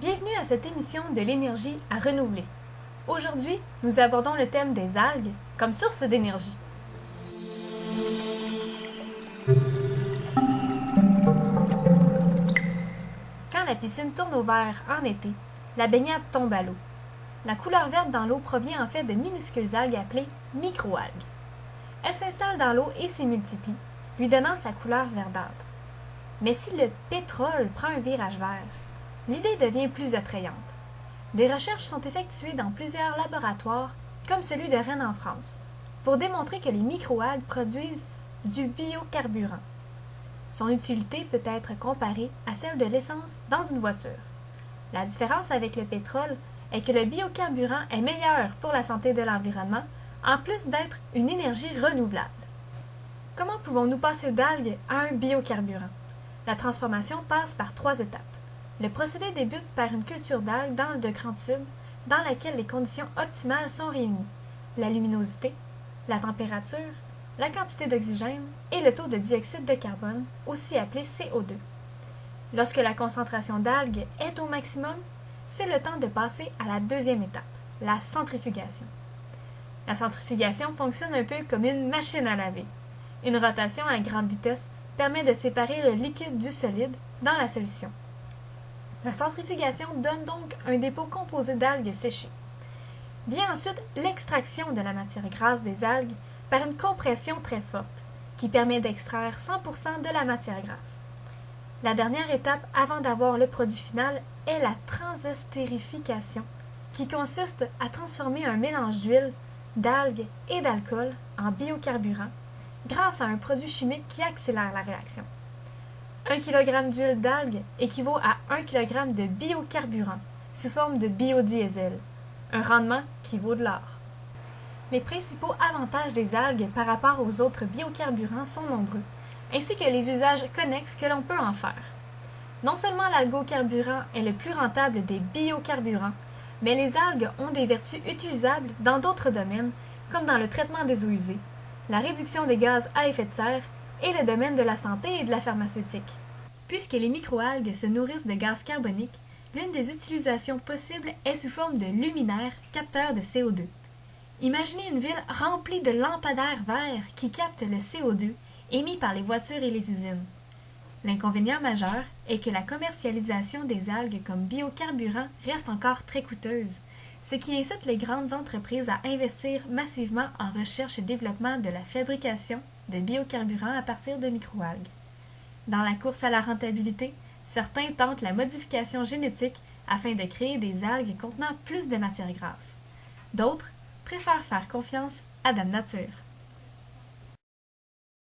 Bienvenue à cette émission de l'énergie à renouveler. Aujourd'hui, nous abordons le thème des algues comme source d'énergie. Quand la piscine tourne au vert en été, la baignade tombe à l'eau. La couleur verte dans l'eau provient en fait de minuscules algues appelées microalgues. Elles s'installent dans l'eau et s'y multiplient, lui donnant sa couleur verdâtre. Mais si le pétrole prend un virage vert, l'idée devient plus attrayante. Des recherches sont effectuées dans plusieurs laboratoires, comme celui de Rennes en France, pour démontrer que les microalgues produisent du biocarburant. Son utilité peut être comparée à celle de l'essence dans une voiture. La différence avec le pétrole est que le biocarburant est meilleur pour la santé de l'environnement, en plus d'être une énergie renouvelable. Comment pouvons-nous passer d'algues à un biocarburant? La transformation passe par 3 étapes. Le procédé débute par une culture d'algues dans de grands tubes dans laquelle les conditions optimales sont réunies: la luminosité, la température, la quantité d'oxygène et le taux de dioxyde de carbone, aussi appelé CO2. Lorsque la concentration d'algues est au maximum, c'est le temps de passer à la deuxième étape, la centrifugation. La centrifugation fonctionne un peu comme une machine à laver. Une rotation à grande vitesse permet de séparer le liquide du solide dans la solution. La centrifugation donne donc un dépôt composé d'algues séchées. Vient ensuite l'extraction de la matière grasse des algues par une compression très forte, qui permet d'extraire 100% de la matière grasse. La dernière étape avant d'avoir le produit final est la transestérification, qui consiste à transformer un mélange d'huile, d'algues et d'alcool en biocarburant grâce à un produit chimique qui accélère la réaction. 1 kg d'huile d'algue équivaut à 1 kg de biocarburant sous forme de biodiesel, un rendement qui vaut de l'or. Les principaux avantages des algues par rapport aux autres biocarburants sont nombreux, ainsi que les usages connexes que l'on peut en faire. Non seulement l'algocarburant est le plus rentable des biocarburants, mais les algues ont des vertus utilisables dans d'autres domaines, comme dans le traitement des eaux usées, la réduction des gaz à effet de serre et le domaine de la santé et de la pharmaceutique. Puisque les microalgues se nourrissent de gaz carbonique, l'une des utilisations possibles est sous forme de luminaires capteurs de CO2. Imaginez une ville remplie de lampadaires verts qui captent le CO2 émis par les voitures et les usines. L'inconvénient majeur est que la commercialisation des algues comme biocarburant reste encore très coûteuse, ce qui incite les grandes entreprises à investir massivement en recherche et développement de la fabrication de biocarburants à partir de microalgues. Dans la course à la rentabilité, certains tentent la modification génétique afin de créer des algues contenant plus de matière grasse. D'autres préfèrent faire confiance à Dame Nature.